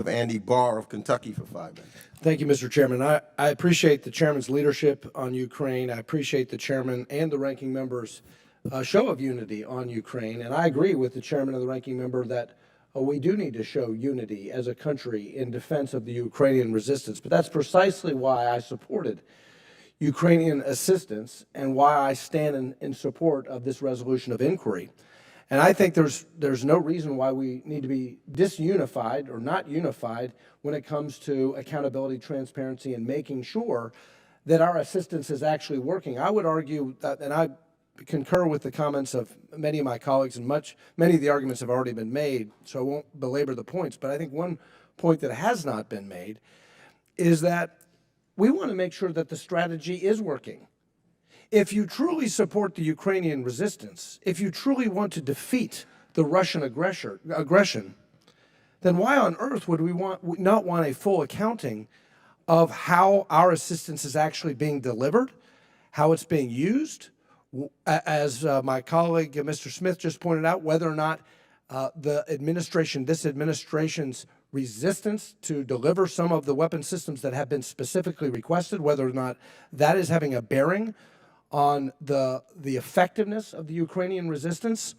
With Andy Barr of Kentucky for 5 minutes. Thank you, Mr. Chairman. I appreciate the chairman's leadership on Ukraine. I appreciate the chairman and the ranking member's show of unity on Ukraine. And I agree with the chairman and the ranking member that we do need to show unity as a country in defense of the Ukrainian resistance. But that's precisely why I supported Ukrainian assistance and why I stand in support of this resolution of inquiry. And I think there's no reason why we need to be disunified or not unified when it comes to accountability, transparency, and making sure that our assistance is actually working. I would argue that, and I concur with the comments of many of my colleagues, and many of the arguments have already been made, so I won't belabor the points. But I think one point that has not been made is that we want to make sure that the strategy is working. If you truly support the Ukrainian resistance, if you truly want to defeat the Russian aggression, then why on earth would we not want a full accounting of how our assistance is actually being delivered, how it's being used, as my colleague, Mr. Smith, just pointed out, whether or not this administration's resistance to deliver some of the weapon systems that have been specifically requested, whether or not that is having a bearing on the effectiveness of the Ukrainian resistance.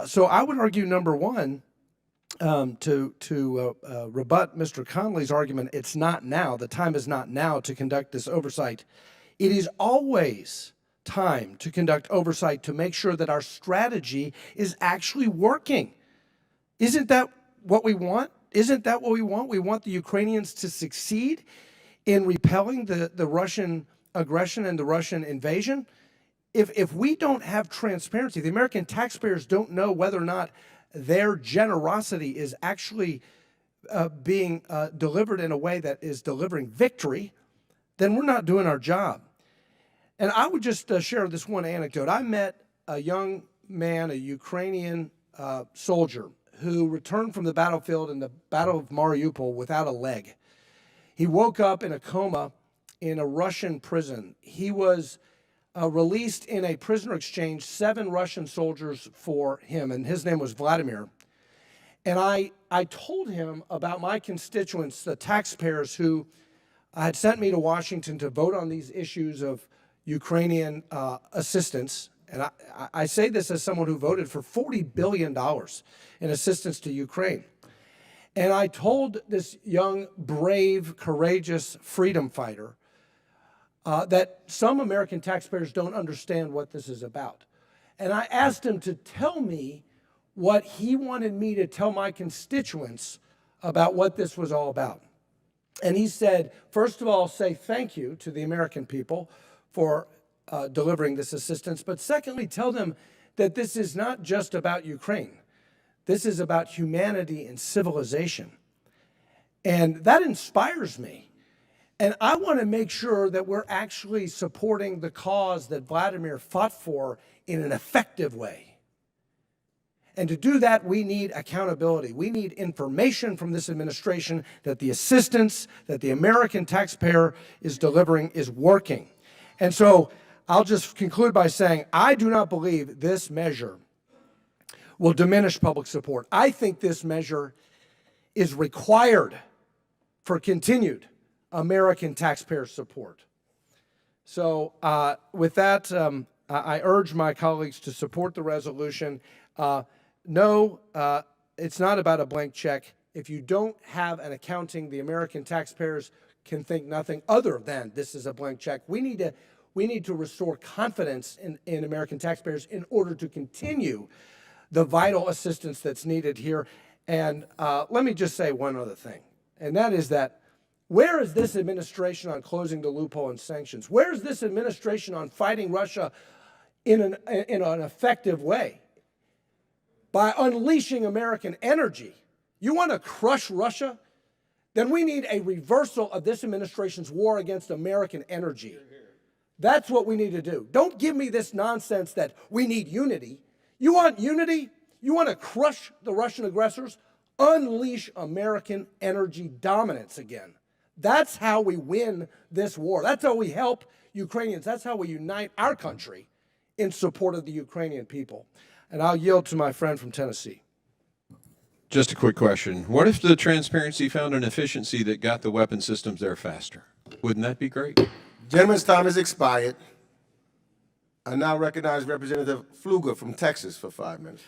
So I would argue, number one, to rebut Mr. Connolly's argument, it's not now, the time is not now to conduct this oversight. It is always time to conduct oversight to make sure that our strategy is actually working. Isn't that what we want? Isn't that what we want? We want the Ukrainians to succeed in repelling the Russian aggression and the Russian invasion. If we don't have transparency, the American taxpayers don't know whether or not their generosity is actually being delivered in a way that is delivering victory, then we're not doing our job. And I would just share this one anecdote. I met a young man, a Ukrainian soldier, who returned from the battlefield in the Battle of Mariupol without a leg. He woke up in a coma in a Russian prison. He was released in a prisoner exchange, 7 Russian soldiers for him, and his name was Vladimir. And I told him about my constituents, the taxpayers who had sent me to Washington to vote on these issues of Ukrainian assistance. And I say this as someone who voted for $40 billion in assistance to Ukraine. And I told this young, brave, courageous freedom fighter that some American taxpayers don't understand what this is about. And I asked him to tell me what he wanted me to tell my constituents about what this was all about. And he said, first of all, say thank you to the American people for delivering this assistance, but secondly, tell them that this is not just about Ukraine. This is about humanity and civilization. And that inspires me. And I want to make sure that we're actually supporting the cause that Vladimir fought for in an effective way. And to do that, we need accountability. We need information from this administration that the assistance that the American taxpayer is delivering is working. And so I'll just conclude by saying I do not believe this measure will diminish public support. I think this measure is required for continued American taxpayer support. So with that, I urge my colleagues to support the resolution. No, it's not about a blank check. If you don't have an accounting, the American taxpayers can think nothing other than this is a blank check. We need to restore confidence in American taxpayers in order to continue the vital assistance that's needed here. And let me just say one other thing, and that is that where is this administration on closing the loophole in sanctions? Where is this administration on fighting Russia in an effective way? By unleashing American energy. You want to crush Russia? Then we need a reversal of this administration's war against American energy. That's what we need to do. Don't give me this nonsense that we need unity. You want unity? You want to crush the Russian aggressors? Unleash American energy dominance again. That's how we win this war. That's how we help Ukrainians. That's how we unite our country in support of the Ukrainian people. And I'll yield to my friend from Tennessee. Just a quick question. What if the transparency found an efficiency that got the weapon systems there faster? Wouldn't that be great? Gentleman's time has expired. I now recognize Representative Pfluger from Texas for 5 minutes.